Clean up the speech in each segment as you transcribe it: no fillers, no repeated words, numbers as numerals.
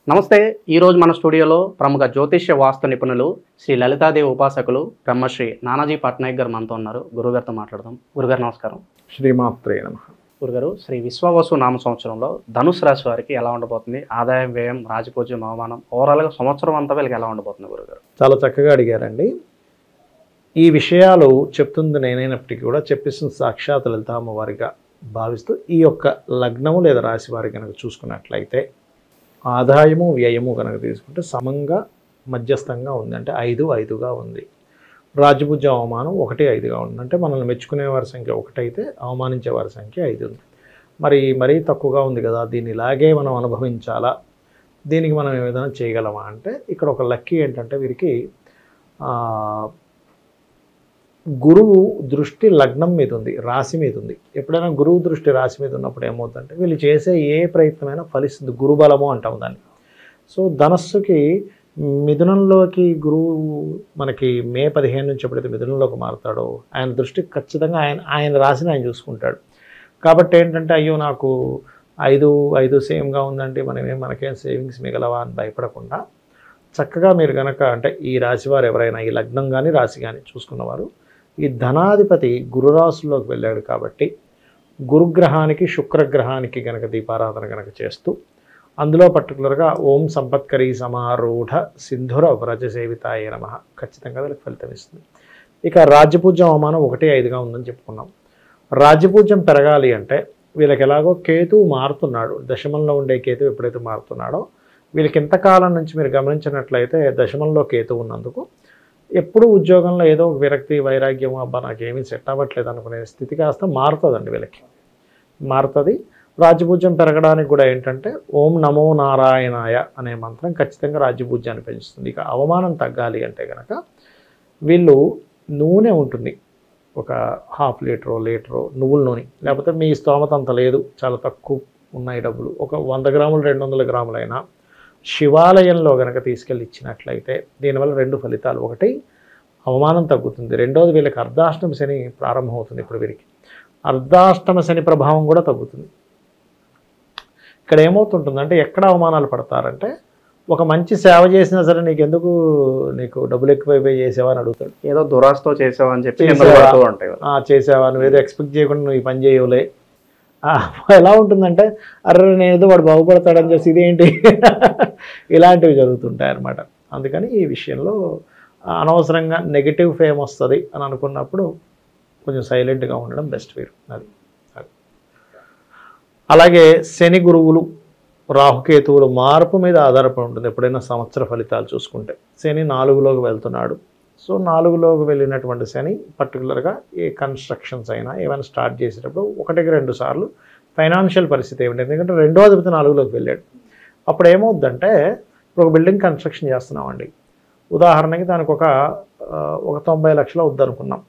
నమస్తే. ఈరోజు మన స్టూడియోలో ప్రముఖ జ్యోతిష్య వాస్తు నిపుణులు శ్రీ లలితాదేవి ఉపాసకులు బ్రహ్మశ్రీ నానాజీ పట్నాయక్ గారు మనతో ఉన్నారు. గురుగారితో మాట్లాడదాం. గురుగారు నమస్కారం. శ్రీమాత్రే నమః. గురుగారు, శ్రీ విశ్వవసు నామ సంవత్సరంలో ధనుసు రాశి వారికి ఎలా ఉండబోతుంది? ఆదాయం, వ్యయం, రాజపూజ్యం, అవమానం, ఓవరాల్గా సంవత్సరం అంతా వీళ్ళకి ఎలా ఉండబోతుంది గురుగారు? చాలా చక్కగా అడిగారండి. ఈ విషయాలు చెప్తుంది నేనైనప్పటికీ కూడా చెప్పిస్తున్న సాక్షాత్ లలిత అమ్మవారిగా భావిస్తూ ఈ యొక్క లగ్నము లేదా రాశి వారి కనుక చూసుకున్నట్లయితే ఆదాయము వ్యయము కనుక తీసుకుంటే సమంగా మధ్యస్థంగా ఉంది. అంటే 5-5గా ఉంది. రాజపూజ్యం అవమానం 1-5గా ఉంది. అంటే మనల్ని మెచ్చుకునే వారి సంఖ్య 1 అయితే అవమానించే వారి సంఖ్య 5 ఉంది. మరీ తక్కువగా ఉంది కదా, దీన్ని ఇలాగే మనం అనుభవించాలా, దీనికి మనం ఏదైనా చేయగలమా అంటే ఇక్కడ ఒక లక్కీ ఏంటంటే వీరికి గురువు దృష్టి లగ్నం మీద ఉంది, రాశి మీద ఉంది. ఎప్పుడైనా గురువు దృష్టి రాశి మీద ఉన్నప్పుడు ఏమవుతుందంటే వీళ్ళు చేసే ఏ ప్రయత్నమైనా ఫలిస్తుంది. గురుబలము అంటాం దాన్ని. సో ధనస్సుకి మిథునంలోకి గురువు మనకి మే 15 నుంచి ఎప్పుడైతే మిథునంలోకి మారుతాడో ఆయన దృష్టి ఖచ్చితంగా ఆయన రాశిని ఆయన చూసుకుంటాడు. కాబట్టి ఏంటంటే అయ్యో నాకు 5 సేమ్గా ఉందండి, మనకేం సేవింగ్స్ మిగలవా అని భయపడకుండా చక్కగా మీరు కనుక అంటే ఈ రాశి వారు ఎవరైనా ఈ లగ్నం కానీ రాశి కానీ చూసుకున్నవారు ఈ ధనాధిపతి గురురాశుల్లోకి వెళ్ళాడు కాబట్టి గురుగ్రహానికి శుక్రగ్రహానికి గనక దీపారాధన గనక చేస్తూ అందులో పర్టికులర్గా ఓం సంపత్కరీ సమారూఢ సింధుర వ్రజసేవితాయ నమః ఖచ్చితంగా వీళ్ళకి ఫలితం ఇస్తుంది. ఇక రాజ్యపూజ్యం అవమానం 1-5గా ఉందని చెప్పుకున్నాం. రాజ్యపూజ్యం పెరగాలి అంటే వీళ్ళకి ఎలాగో కేతువు మారుతున్నాడు. దశమంలో ఉండే కేతువు ఎప్పుడైతే మారుతున్నాడో వీళ్ళకి ఇంతకాలం నుంచి మీరు గమనించినట్లయితే దశమంలో కేతువు ఉన్నందుకు ఎప్పుడు ఉద్యోగంలో ఏదో ఒక విరక్తి, వైరాగ్యం, అబ్బా నాకేమీ సెట్ అవ్వట్లేదు అనుకునే స్థితి కాస్త మారుతుందండి వీళ్ళకి, మారుతుంది. రాజ్యపూజ్యం పెరగడానికి కూడా ఏంటంటే ఓం నమో నారాయణాయ అనే మంత్రం ఖచ్చితంగా రాజ్యపూజ్యాన్ని పెంచుతుంది. ఇక అవమానం తగ్గాలి అంటే కనుక వీళ్ళు నూనె ఉంటుంది, ఒక 1/2 లీటరో నువ్వుల నూనె, లేకపోతే మీ స్తోమత అంత లేదు, చాలా తక్కువ ఉన్నాయి డబ్బులు, ఒక 100 గ్రాములు 200 గ్రాములైనా శివాలయంలో కనుక తీసుకెళ్ళి ఇచ్చినట్లయితే దీనివల్ల 2 ఫలితాలు. ఒకటి అవమానం తగ్గుతుంది, రెండోది వీళ్ళకి అర్ధాష్టమ శని ప్రారంభమవుతుంది. ఇప్పుడు వీరికి అర్ధాష్టమ శని ప్రభావం కూడా తగ్గుతుంది. ఇక్కడ ఏమవుతుంటుందంటే ఎక్కడ అవమానాలు పడతారంటే ఒక మంచి సేవ చేసినా సరే నీకు డబ్బులు ఎక్కువైపోయి చేసావా అని అడుగుతాడు. ఏదో దురాశతో చేసావా అని చెప్పి చేసావా, నువ్వేదో ఎక్స్పెక్ట్ చేయకుండా నువ్వు ఈ పని చేయవులే. ఎలా ఉంటుందంటే అర్రే నేనేదో వాడు బాగుపడతాడని చెప్పి ఇదేంటి ఇలాంటివి జరుగుతుంటాయి అన్నమాట. అందుకని ఈ విషయంలో అనవసరంగా నెగిటివ్ ఫేమ్ వస్తుంది అని అనుకున్నప్పుడు కొంచెం సైలెంట్గా ఉండడం బెస్ట్ వీరు. అది అలాగే శని గురువులు రాహుకేతువుల మార్పు మీద ఆధారపడి ఉంటుంది. ఎప్పుడైనా సంవత్సర ఫలితాలు చూసుకుంటే శని 4లోకి వెళ్తున్నాడు. సో 4లోకి వెళ్ళినటువంటి శని పర్టికులర్గా ఏ కన్స్ట్రక్షన్స్ అయినా ఏమైనా స్టార్ట్ చేసేటప్పుడు 1-2 సార్లు ఫైనాన్షియల్ పరిస్థితి ఏమిటి, ఎందుకంటే 2వ అధిపతి 4లోకి వెళ్ళాడు. అప్పుడు ఏమవుద్దంటే ఒక బిల్డింగ్ కన్స్ట్రక్షన్ చేస్తున్నామండి, ఉదాహరణకి దానికి ఒక 90 లక్షలు అవుద్ది అనుకున్నాం.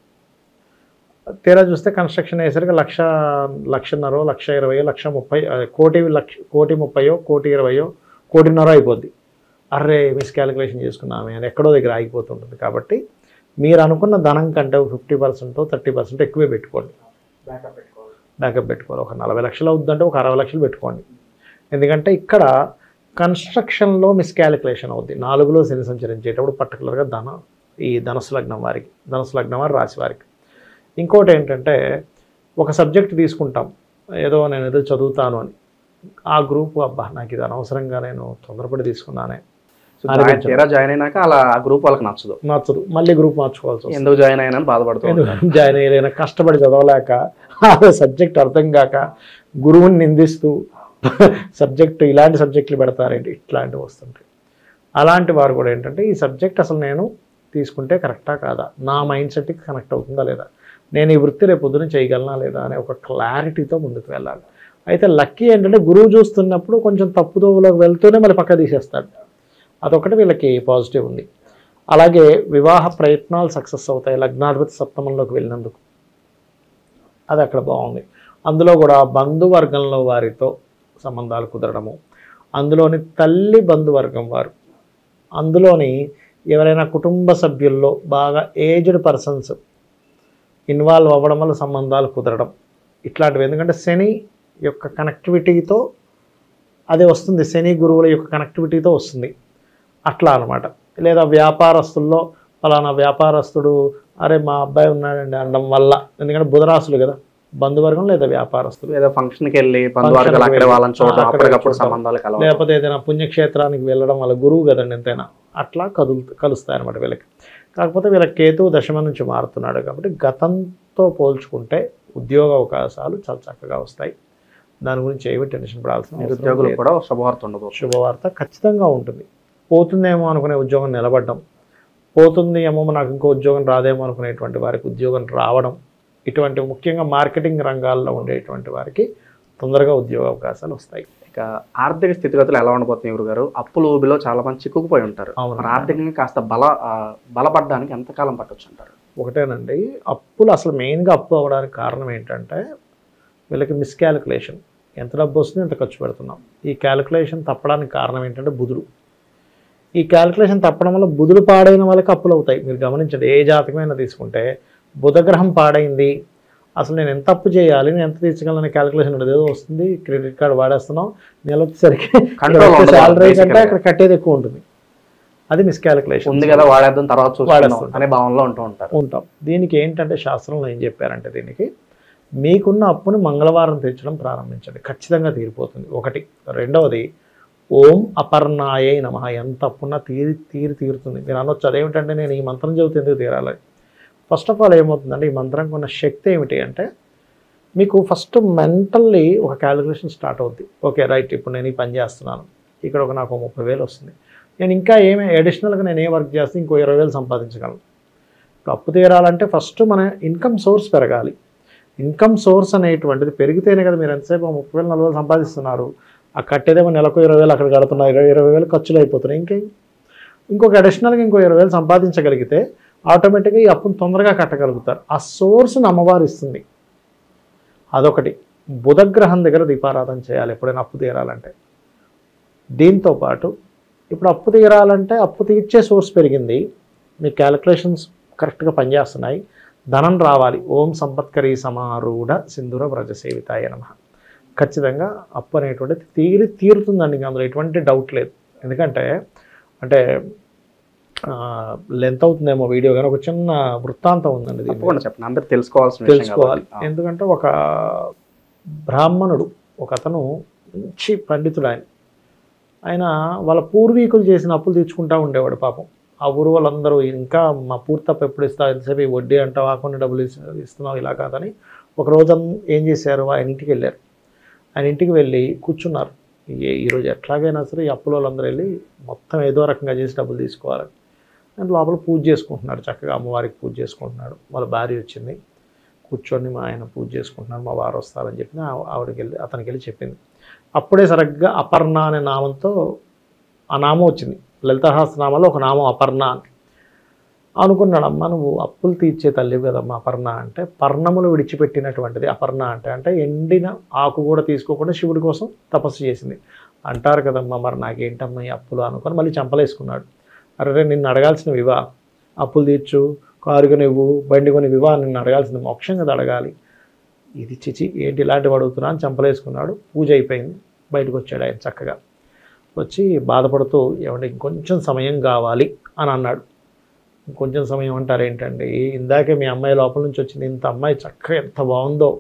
తీరా చూస్తే కన్స్ట్రక్షన్ అయ్యేసరికి 1,00,000, 1,20,000, 1,30,000, 1,30,000, 1,20,000, 1,50,000 అయిపోద్ది. అర్రే మిస్కాలిక్యులేషన్ చేసుకున్నామే అని ఎక్కడో దగ్గర ఆగిపోతుంటుంది. కాబట్టి మీరు అనుకున్న ధనం కంటే 50%, 30% ఎక్కువే పెట్టుకోండి, బ్యాకప్ పెట్టుకోవాలి. ఒక 40 లక్షలు అవుద్దంటే ఒక 60 లక్షలు పెట్టుకోండి. ఎందుకంటే ఇక్కడ కన్స్ట్రక్షన్లో మిస్కాలిక్యులేషన్ అవుద్ది. 4లో శని సంచరించేటప్పుడు పర్టికులర్గా ఈ ధనుసు లగ్నం వారి రాశి వారికి. ఇంకోటి ఏంటంటే ఒక సబ్జెక్ట్ తీసుకుంటాం, నేను ఏదో చదువుతాను అని, ఆ గ్రూపు అబ్బా నాకు ఇది అనవసరంగా నేను తొందరపడి తీసుకున్నానే, జాయిన్ అయినాక అలా ఆ గ్రూప్ వాళ్ళకి నచ్చదు, మళ్ళీ గ్రూప్ మార్చుకోవాల్సి వస్తుంది. ఎందుకు జాయిన్ అయినా బాధపడుతుంది, జాయిన్ అయ్యలేనా, కష్టపడి చదవలేక సబ్జెక్ట్ అర్థం కాక గురువుని నిందిస్తూ సబ్జెక్టు ఇలాంటి సబ్జెక్టులు పెడతారేంటి, ఇట్లాంటివి వస్తుంటాయి. అలాంటి వారు కూడా ఏంటంటే ఈ సబ్జెక్ట్ అసలు నేను తీసుకుంటే కరెక్టా కాదా, నా మైండ్ సెట్కి కనెక్ట్ అవుతుందా లేదా, నేను ఈ వృత్తి రేపు పొద్దున చేయగలనా లేదా అనే ఒక క్లారిటీతో ముందుకు వెళ్ళాలి. అయితే లక్కీ ఏంటంటే గురువు చూస్తున్నప్పుడు కొంచెం తప్పుదోవలోకి వెళ్తూనే మళ్ళీ పక్క తీసేస్తాడు. అదొకటి వీళ్ళకి పాజిటివ్ ఉంది. అలాగే వివాహ ప్రయత్నాలు సక్సెస్ అవుతాయి లగ్నాధిపతి సప్తమంలోకి వెళ్ళినందుకు, అది అక్కడ బాగుంది. అందులో కూడా బంధువర్గంలో వారితో సంబంధాలు కుదరడము, అందులోని తల్లి బంధువర్గం వారు, అందులోని ఎవరైనా కుటుంబ సభ్యుల్లో బాగా ఏజ్డ్ పర్సన్స్ ఇన్వాల్వ్ అవ్వడం వల్ల సంబంధాలు కుదరడం, ఇట్లాంటివి. ఎందుకంటే శని యొక్క కనెక్టివిటీతో అది వస్తుంది, శని గురువుల యొక్క కనెక్టివిటీతో వస్తుంది అట్లా అనమాట. లేదా వ్యాపారస్తుల్లో ఫలానా వ్యాపారస్తుడు అరే మా అబ్బాయి ఉన్నాడండి అనడం వల్ల, ఎందుకంటే బుధరాశులు కదా, బంధువర్గం లేదా వ్యాపారస్తులు, ఏదో ఫంక్షన్కి వెళ్ళి బంధువర్గాలు అక్కడ వాళ్ళని చూడడం, అప్పటికప్పుడు సంబంధాలు కలవడం, లేకపోతే ఏదైనా పుణ్యక్షేత్రానికి వెళ్ళడం వల్ల, గురువు కదండి ఎంతైనా, అట్లా కలుస్తాయి అనమాట వీళ్ళకి. కాకపోతే వీళ్ళకి కేతువు దశమ నుంచి మారుతున్నాడు కాబట్టి గతంతో పోల్చుకుంటే ఉద్యోగ అవకాశాలు చాలా చక్కగా వస్తాయి. దాని గురించి ఏమి టెన్షన్ పడాల్సిన నిరుద్యోగులు కూడా శుభవార్త ఉండదు. శుభవార్త ఖచ్చితంగా ఉంటుంది. పోతుందేమో అనుకునే ఉద్యోగం నిలబడడం, పోతుంది ఏమో నాకు ఇంకో ఉద్యోగం రాదేమో అనుకునేటువంటి వారికి ఉద్యోగం రావడం, ఇటువంటి ముఖ్యంగా మార్కెటింగ్ రంగాల్లో ఉండేటువంటి వారికి తొందరగా ఉద్యోగ అవకాశాలు వస్తాయి. ఇక ఆర్థిక స్థితిగతులు ఎలా ఉండబోతున్నాయి గురుగారు? అప్పుల ఊబిలో చాలా మంది చిక్కుకుపోయి ఉంటారు. మరి ఆర్థికంగా కాస్త బలపడడానికి ఎంతకాలం పట్టొచ్చు అంటారు? ఒకటేనండి, అప్పులు అసలు మెయిన్గా అప్పు అవ్వడానికి కారణం ఏంటంటే వీళ్ళకి మిస్క్యాలిక్యులేషన్. ఎంత డబ్బు వస్తుంది ఎంత ఖర్చు పెడుతున్నాం, ఈ క్యాలిక్యులేషన్ తప్పడానికి కారణం ఏంటంటే బుధుడు. ఈ క్యాలిక్యులేషన్ తప్పడం వల్ల బుధుడు పాడైన వాళ్ళకి అప్పులు అవుతాయి. మీరు గమనించండి, ఏ జాతకమైనా తీసుకుంటే బుధగ్రహం పాడైంది, అసలు నేను ఎంత అప్పు చేయాలి, నేను ఎంత తీర్చగలను క్యాలిక్యులేషన్ ఉండదు. ఏదో వస్తుంది, క్రెడిట్ కార్డు వాడేస్తున్నాం, నెల వచ్చేసరికి శాలరీ కంటే అక్కడ కట్టేది ఎక్కువ ఉంటుంది. అది మిస్క్యాలిక్యులేషన్. ఉంది కదా వాడేద్దాం తర్వాత చూస్తాం అనే భావనలో ఉంటాం. దీనికి ఏంటంటే శాస్త్రంలో ఏం చెప్పారంటే, దీనికి మీకున్న అప్పుని మంగళవారం తీర్చడం ప్రారంభించండి, ఖచ్చితంగా తీరిపోతుంది. ఒకటి. రెండవది, ఓం అపర్ణాయై నమః. ఎంత అప్పున్నా తీరుతుంది. మీరు అనొచ్చు అదేమిటంటే నేను ఈ మంత్రం చదివితే ఎందుకు తీరాలి. ఫస్ట్ ఆఫ్ ఆల్ ఏమవుతుందంటే, ఈ మంత్రంకి ఉన్న శక్తి ఏమిటి అంటే, మీకు ఫస్ట్ మెంటల్లీ ఒక క్యాలిక్యులేషన్ స్టార్ట్ అవుద్ది. ఓకే రైట్, ఇప్పుడు నేను ఈ పని చేస్తున్నాను, ఇక్కడ నాకు 30,000 వస్తుంది, నేను ఇంకా ఏమి అడిషనల్గా నేను ఏ వర్క్ చేస్తే ఇంకో 20,000 సంపాదించగలను. ఇప్పుడు అప్పు తీరాలంటే ఫస్ట్ మన ఇన్కమ్ సోర్స్ పెరగాలి. ఇన్కమ్ సోర్స్ అనేటువంటిది పెరిగితేనే కదా మీరు ఎంతసేపు 30,000 40,000 సంపాదిస్తున్నారు, ఆ కట్టేదేమో నెలకు 20,000 అక్కడ కడుతున్నారు, 20,000 ఖర్చులు అయిపోతున్నాయి. ఇంకొక అడిషనల్గా ఇంకో 20,000 సంపాదించగలిగితే ఆటోమేటిక్గా ఈ అప్పును తొందరగా కట్టగలుగుతారు. ఆ సోర్స్ని అమ్మవారు ఇస్తుంది. అదొకటి. బుధగ్రహం దగ్గర దీపారాధన చేయాలి ఎప్పుడైనా అప్పు తీరాలంటే. దీంతోపాటు ఇప్పుడు అప్పు తీరాలంటే అప్పు తీర్చే సోర్స్ పెరిగింది, మీ క్యాలిక్యులేషన్స్ కరెక్ట్గా పనిచేస్తున్నాయి, ధనం రావాలి. ఓం సంపత్కరీ సమారూఢ సింధుర వ్రజ సేవితాయ నమః. ఖచ్చితంగా అప్పు అనేటువంటిది తీరుతుందండి, అందులో ఎటువంటి డౌట్ లేదు. ఎందుకంటే అంటే లెంత్ అవుతుందేమో వీడియో, కానీ ఒక చిన్న వృత్తాంతం ఉందండి, చెప్పండి, అందరూ తెలుసుకోవాలి. ఎందుకంటే ఒక బ్రాహ్మణుడు, ఒక అతను మంచి పండితుడు, ఆయన వాళ్ళ పూర్వీకులు చేసిన అప్పులు తీర్చుకుంటూ ఉండేవాడు పాపం. ఆ ఊరు వాళ్ళందరూ ఇంకా మా పూర్తప్పు ఎప్పుడు ఇస్తావు, ఎంతసేపు ఈ వడ్డీ అంటావు, ఆకుండా డబ్బులు ఇస్తున్నావు, ఇలా కాదని ఒక రోజు ఏం చేశారు, ఆయన ఇంటికి వెళ్ళారు. ఆయన ఇంటికి వెళ్ళి కూర్చున్నారు. ఈరోజు ఎట్లాగైనా సరే ఈ అప్పుల వాళ్ళందరూ వెళ్ళి మొత్తం ఏదో రకంగా చేసి డబ్బులు తీసుకోవాలని. అండ్ లోపల పూజ చేసుకుంటున్నాడు, చక్కగా అమ్మవారికి పూజ చేసుకుంటున్నాడు. వాళ్ళ భార్య వచ్చింది, కూర్చొని మా ఆయన పూజ చేసుకుంటున్నాడు, మా వారు వస్తారని చెప్పి అతనికి వెళ్ళి చెప్పింది. అప్పుడే సరిగ్గా అపర్ణ అనే నామంతో ఆ నామం వచ్చింది. లలితాసహస్రనామాలో ఒక నామం అపర్ణ అని. అనుకున్నాడు, అమ్మ నువ్వు అప్పులు తీర్చే తల్లి కదమ్మా అపర్ణ అంటే, పర్ణములు విడిచిపెట్టినటువంటిది అపర్ణ అంటే ఎండిన ఆకు కూడా తీసుకోకుండా శివుడి కోసం తపస్సు చేసింది అంటారు కదమ్మా, మరి నాకేంటమ్మా ఈ అప్పులు అనుకొని మళ్ళీ చంపలేసుకున్నాడు. అరే నిన్ను అడగాల్సిన వివా, అప్పులు తీర్చు, కారు కొనివ్వు, బండి కొనివ్వా, నిన్ను అడగాల్సింది మోక్షం కదా అడగాలి. ఇది చిచి ఏంటి ఇలాంటివి అడుగుతున్నా అని చంపలేసుకున్నాడు. పూజ అయిపోయింది, బయటకు వచ్చాడు ఆయన చక్కగా. వచ్చి బాధపడుతూ ఏమంటే ఇంకొంచెం సమయం కావాలి అని అన్నాడు. ఇంకొంచెం సమయం అంటారు ఏంటండి, ఇందాకే మీ అమ్మాయి లోపల నుంచి వచ్చింది, ఇంత అమ్మాయి చక్కగా ఎంత బాగుందో,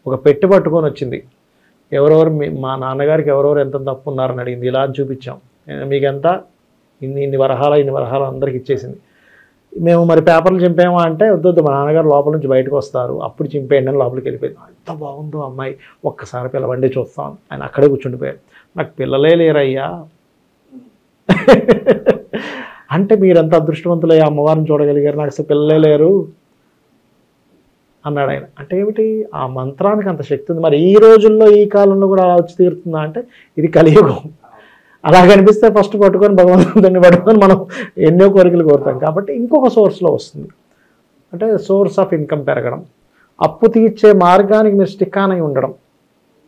ఒక పెట్టి పట్టుకొని వచ్చింది, ఎవరెవరు మా నాన్నగారికి ఎవరెవరు ఎంత తప్పు ఉన్నారని అడిగింది, ఇలా చూపించాం, మీకెంత ఇన్ని వరహాలు అందరికి ఇచ్చేసింది. మేము మరి పేపర్లు చింపేమా అంటే వద్దు మా నాన్నగారు లోపల నుంచి బయటకు వస్తారు, అప్పుడు చింపేయండి అని లోపలికి వెళ్ళిపోయింది. ఎంత బాగుందో అమ్మాయి, ఒక్కసారి పిల్లవండి చూస్తాం. ఆయన అక్కడే కూర్చుండిపోయాడు. నాకు పిల్లలే లేరయ్యా అంటే మీరంత అదృష్టవంతులయ్యా అమ్మవారిని చూడగలిగారు, నాకు అసలు పిల్లలే లేరు అన్నాడు ఆయన. అంటే ఏమిటి, ఆ మంత్రానికి అంత శక్తి ఉంది. మరి ఈ రోజుల్లో ఈ కాలంలో కూడా అలా వచ్చి తీరుతుందా అంటే ఇది కలియుగం. అలా కనిపిస్తే ఫస్ట్ పట్టుకొని భగవంతుడిని పట్టుకొని మనం ఎన్నో కోరికలు కోరుతాం. కాబట్టి ఇంకొక సోర్స్లో వస్తుంది, అంటే సోర్స్ ఆఫ్ ఇన్కమ్ పెరగడం, అప్పు తీర్చే మార్గానికి మీరు స్టిక్ ఆన్ అయి ఉండడం,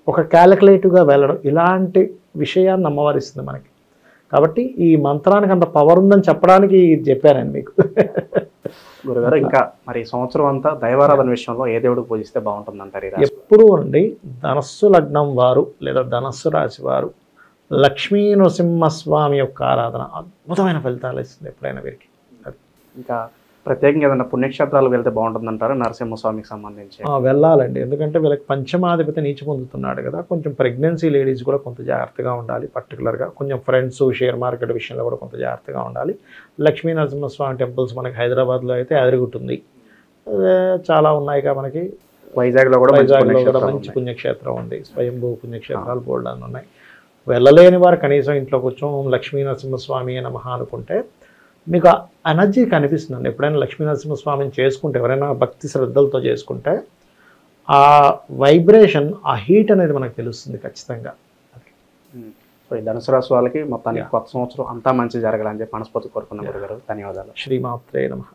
ఒక క్యాలిక్యులేటివ్గా వెళ్ళడం, ఇలాంటి విషయాన్ని అమ్మవారిస్తుంది మనకి. కాబట్టి ఈ మంత్రానికి అంత పవర్ ఉందని చెప్పడానికి చెప్పానండి మీకు. గురుగారు ఇంకా మరి సంవత్సరం అంతా దైవారాధన విషయంలో ఏ దేవుడికి పూజిస్తే బాగుంటుంది అంటారు? ఎప్పుడూ అండి ధనస్సు లగ్నం వారు లేదా ధనస్సు రాశి వారు లక్ష్మీ నరసింహస్వామి యొక్క ఆరాధన అద్భుతమైన ఫలితాలు ఇస్తుంది ఎప్పుడైనా వీరికి. ఇంకా ప్రత్యేకంగా ఏదైనా పుణ్యక్షేత్రాలు వెళ్తే బాగుంటుందంటారా నరసింహస్వామికి సంబంధించి? వెళ్ళాలండి, ఎందుకంటే వీళ్ళకి పంచమాధిపతి నీచి పొందుతున్నాడు కదా. కొంచెం ప్రెగ్నెన్సీ లేడీస్ కూడా కొంత జాగ్రత్తగా ఉండాలి. పర్టికులర్గా కొంచెం ఫ్రెండ్స్ షేర్ మార్కెట్ విషయంలో కూడా కొంత జాగ్రత్తగా ఉండాలి. లక్ష్మీ నరసింహస్వామి టెంపుల్స్ మనకి హైదరాబాద్లో అయితే అదిరిగుట్టుంది, చాలా ఉన్నాయిగా మనకి. వైజాగ్లో కూడా మంచి పుణ్యక్షేత్రం ఉంది, స్వయంభూ పుణ్యక్షేత్రాలు బోల్డ్ అని ఉన్నాయి. వెళ్ళలేని వారు కనీసం ఇంట్లో కూర్చొని లక్ష్మీ నరసింహస్వామి నమః అనుకుంటే మీకు ఎనర్జీ కనిపిస్తుందండి. ఎప్పుడైనా లక్ష్మీ నరసింహస్వామిని చేసుకుంటే, ఎవరైనా భక్తి శ్రద్ధలతో చేసుకుంటే ఆ వైబ్రేషన్, ఆ హీట్ అనేది మనకు తెలుస్తుంది ఖచ్చితంగా. సో ఈ ధనుసు రాశి వాళ్ళకి మొత్తానికి కొత్త సంవత్సరం అంతా మంచి జరగాలని చెప్పి మనస్ఫూర్తి కోరుకున్నాం గురుగారు. ధన్యవాదాలు. శ్రీమాత్రే నమః.